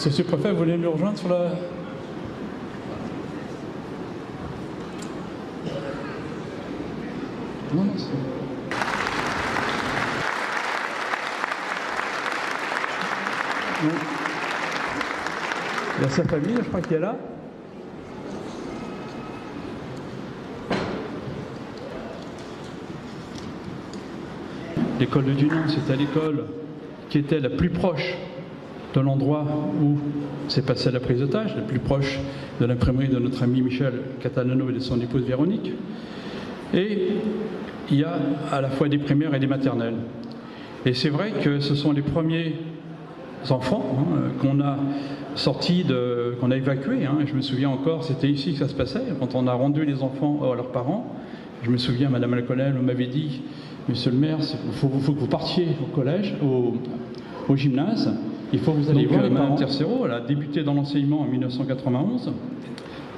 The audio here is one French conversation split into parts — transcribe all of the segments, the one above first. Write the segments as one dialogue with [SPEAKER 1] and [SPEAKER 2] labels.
[SPEAKER 1] Monsieur le préfet, vous voulez nous rejoindre sur la... Non, non, c'est... Non. Il y a sa famille, je crois qu'il est là. L'école de Dunan, c'était l'école qui était la plus proche de l'endroit où s'est passée la prise d'otage, la plus proche de l'imprimerie de notre ami Michel Catalano et de son épouse Véronique. Et il y a à la fois des primaires et des maternelles. Et c'est vrai que ce sont les premiers enfants qu'on a sortis, qu'on a évacués. Je me souviens encore, c'était ici que ça se passait, quand on a rendu les enfants à leurs parents. Je me souviens, Madame la colonelle m'avait dit, Monsieur le maire, il faut que vous partiez au collège, au gymnase. Il faut que vous alliez voir les parents. Madame Tercero, elle a débuté dans l'enseignement en 1991.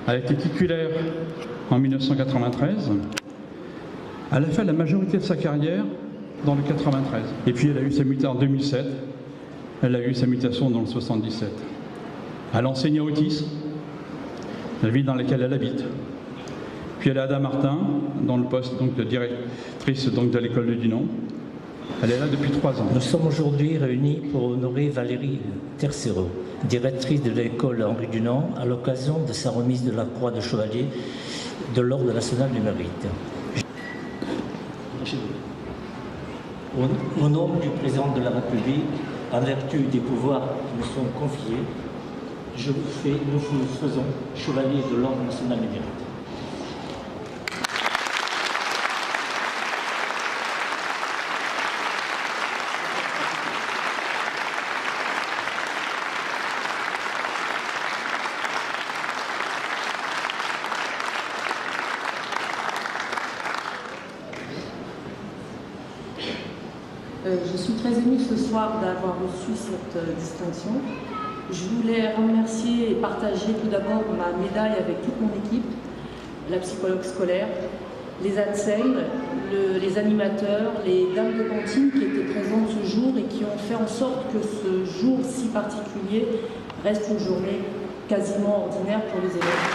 [SPEAKER 1] Elle a été titulaire en 1993. Elle a fait la majorité de sa carrière dans le 93. Et puis elle a eu sa mutation en 2007. Elle a eu sa mutation dans le 77. Elle a enseigné à Otis, la ville dans laquelle elle habite. Puis elle est à Damartin, dans le poste de directrice de l'école de Dinan. Elle est là depuis 3 ans.
[SPEAKER 2] Nous sommes aujourd'hui réunis pour honorer Valérie Tercero, directrice de l'école Henri Dunant, à l'occasion de sa remise de la croix de chevalier de l'Ordre national du mérite. Au nom du président de la République, en vertu des pouvoirs qui nous sont confiés, nous vous faisons chevalier de l'Ordre national du mérite.
[SPEAKER 3] Je suis très émue ce soir d'avoir reçu cette distinction. Je voulais remercier et partager tout d'abord ma médaille avec toute mon équipe, la psychologue scolaire, les ATSEM, les animateurs, les dames de cantine qui étaient présentes ce jour et qui ont fait en sorte que ce jour si particulier reste une journée quasiment ordinaire pour les élèves.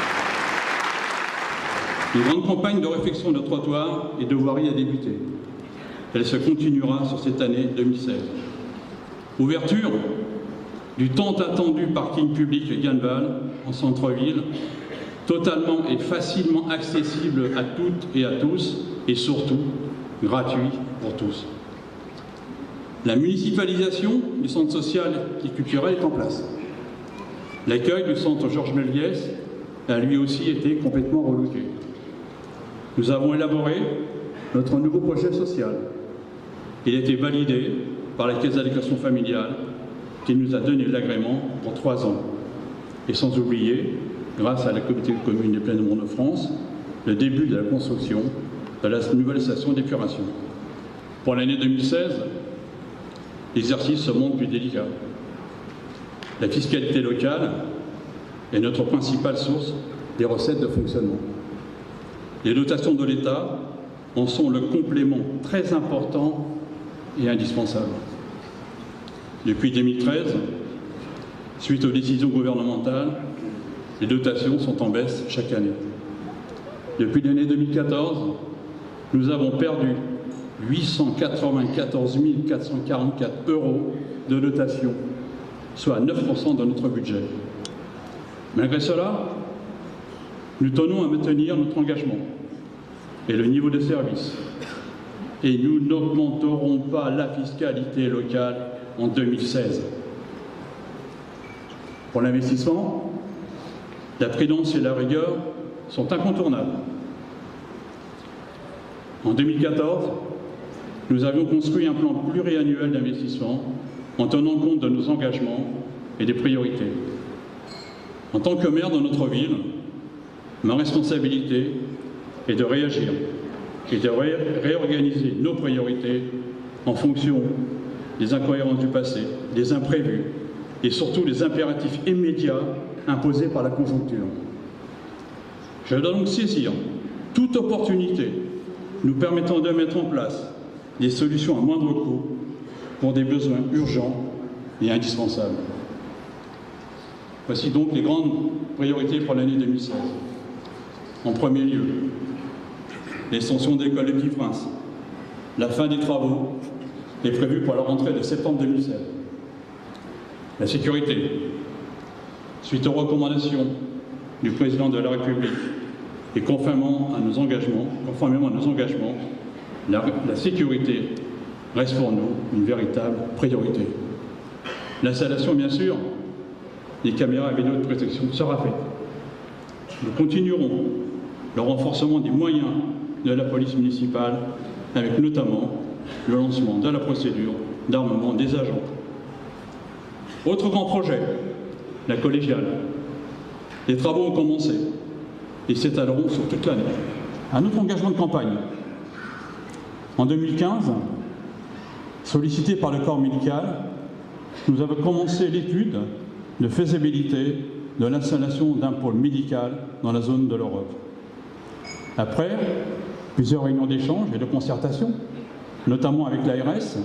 [SPEAKER 1] Une grande campagne de réfection de trottoirs et de voiries a débuté. Elle se continuera sur cette année 2016. Ouverture du tant attendu parking public Ganneval en centre-ville, totalement et facilement accessible à toutes et à tous, et surtout gratuit pour tous. La municipalisation du centre social et culturel est en place. L'accueil du centre Georges Méliès a lui aussi été complètement relooké. Nous avons élaboré notre nouveau projet social. Il a été validé par la Caisse d'allocation familiale qui nous a donné l'agrément pour 3 ans. Et sans oublier, grâce à la communauté de communes des Plaines de Mont-de-France, le début de la construction de la nouvelle station d'épuration. Pour l'année 2016, l'exercice se montre plus délicat. La fiscalité locale est notre principale source des recettes de fonctionnement. Les dotations de l'État en sont le complément très important et indispensable. Depuis 2013, suite aux décisions gouvernementales, les dotations sont en baisse chaque année. Depuis l'année 2014, nous avons perdu 894 444 € de dotation, soit 9% de notre budget. Malgré cela, nous tenons à maintenir notre engagement et le niveau de service. Et nous n'augmenterons pas la fiscalité locale en 2016. Pour l'investissement, la prudence et la rigueur sont incontournables. En 2014, nous avions construit un plan pluriannuel d'investissement en tenant compte de nos engagements et des priorités. En tant que maire de notre ville, ma responsabilité est de réagir et de réorganiser nos priorités en fonction des incohérences du passé, des imprévus et surtout des impératifs immédiats imposés par la conjoncture. Je dois donc saisir toute opportunité nous permettant de mettre en place des solutions à moindre coût pour des besoins urgents et indispensables. Voici donc les grandes priorités pour l'année 2016. En premier lieu, l'extension de l'école de Petits-Princes. La fin des travaux est prévue pour la rentrée de septembre 2016. La sécurité. Suite aux recommandations du président de la République et conformément à nos engagements, la sécurité reste pour nous une véritable priorité. L'installation, bien sûr, des caméras et vidéos de protection sera faite. Nous continuerons le renforcement des moyens de la police municipale, avec notamment le lancement de la procédure d'armement des agents. Autre grand projet, la collégiale. Les travaux ont commencé et s'étaleront sur toute l'année. Un autre engagement de campagne. En 2015, sollicité par le corps médical, nous avons commencé l'étude de faisabilité de l'installation d'un pôle médical dans la zone de l'Europe. Après plusieurs réunions d'échange et de concertation, notamment avec l'ARS,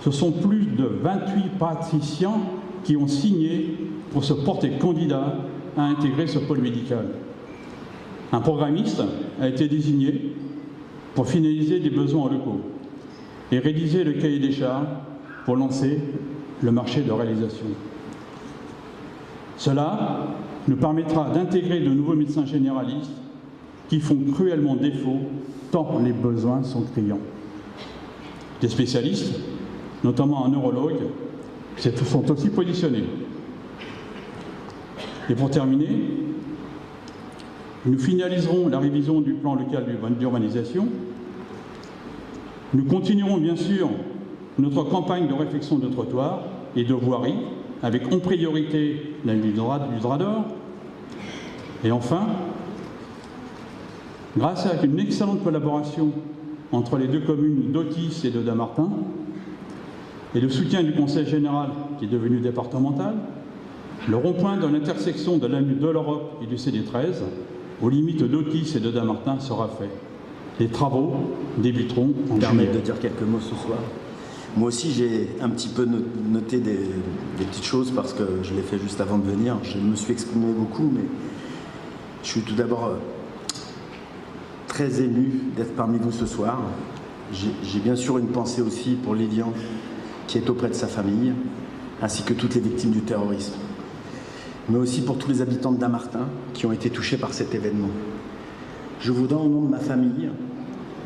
[SPEAKER 1] ce sont plus de 28 praticiens qui ont signé pour se porter candidat à intégrer ce pôle médical. Un programmiste a été désigné pour finaliser les besoins en locaux et rédiger le cahier des charges pour lancer le marché de réalisation. Cela nous permettra d'intégrer de nouveaux médecins généralistes qui font cruellement défaut tant les besoins sont criants. Des spécialistes, notamment un neurologue, sont aussi positionnés. Et pour terminer, nous finaliserons la révision du plan local d'urbanisation. Nous continuerons bien sûr notre campagne de réfection de trottoirs et de voiries, avec en priorité la ligne du Drador. Et enfin, grâce à une excellente collaboration entre les deux communes d'Autis et de Dammartin, et le soutien du Conseil général qui est devenu départemental, le rond-point de l'intersection de l'avenue de l'Europe et du CD13, aux limites d'Autis et de Dammartin, sera fait. Les travaux débuteront en juillet.
[SPEAKER 4] De dire quelques mots ce soir. Moi aussi, j'ai un petit peu noté des petites choses parce que je l'ai fait juste avant de venir. Je me suis exprimé beaucoup, mais je suis tout d'abord très ému d'être parmi vous ce soir. J'ai bien sûr une pensée aussi pour Lilian, qui est auprès de sa famille, ainsi que toutes les victimes du terrorisme, mais aussi pour tous les habitants de Dammartin qui ont été touchés par cet événement. Je voudrais, au nom de ma famille,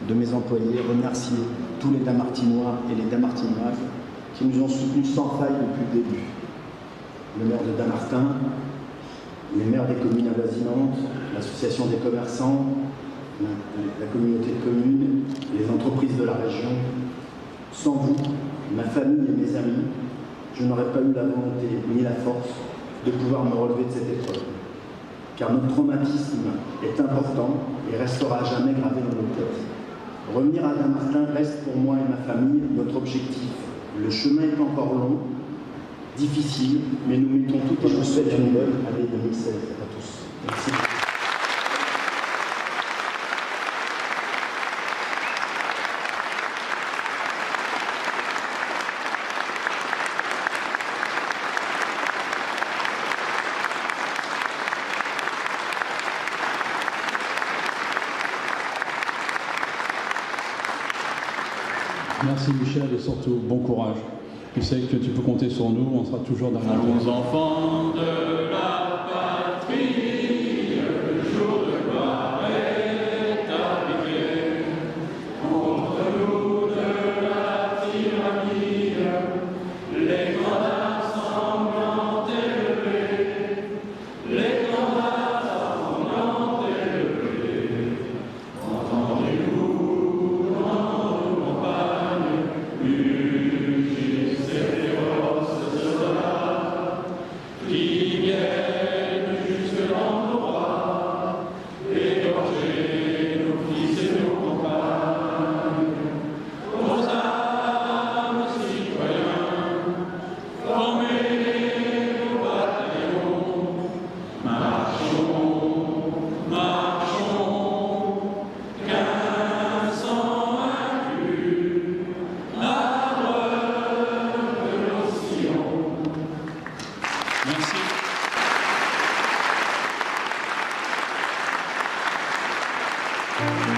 [SPEAKER 4] de mes employés, remercier tous les Dammartinois et les Dammartinoises qui nous ont soutenus sans faille depuis le début. Le maire de Dammartin, les maires des communes avoisinantes, l'association des commerçants, la communauté de communes, les entreprises de la région. Sans vous, ma famille et mes amis, je n'aurais pas eu la volonté ni la force de pouvoir me relever de cette épreuve. Car notre traumatisme est important et restera à jamais gravé dans nos têtes. Revenir à Dammartin reste pour moi et ma famille notre objectif. Le chemin est encore long, difficile, mais nous mettons tout en œuvre. Je vous souhaite une bonne année 2016 à tous. Merci.
[SPEAKER 1] Merci Michel et surtout bon courage. Tu sais que tu peux compter sur nous, on sera toujours derrière toi.
[SPEAKER 5] Allons enfants de la patrie, le jour de gloire est arrivé. Contre nous de la tyrannie, les grands sanglantes élevés, les grands sanglantes élevés. Entendez-vous dans nos campagnes, ces féroces soldats qui viennent jusque dans Thank you.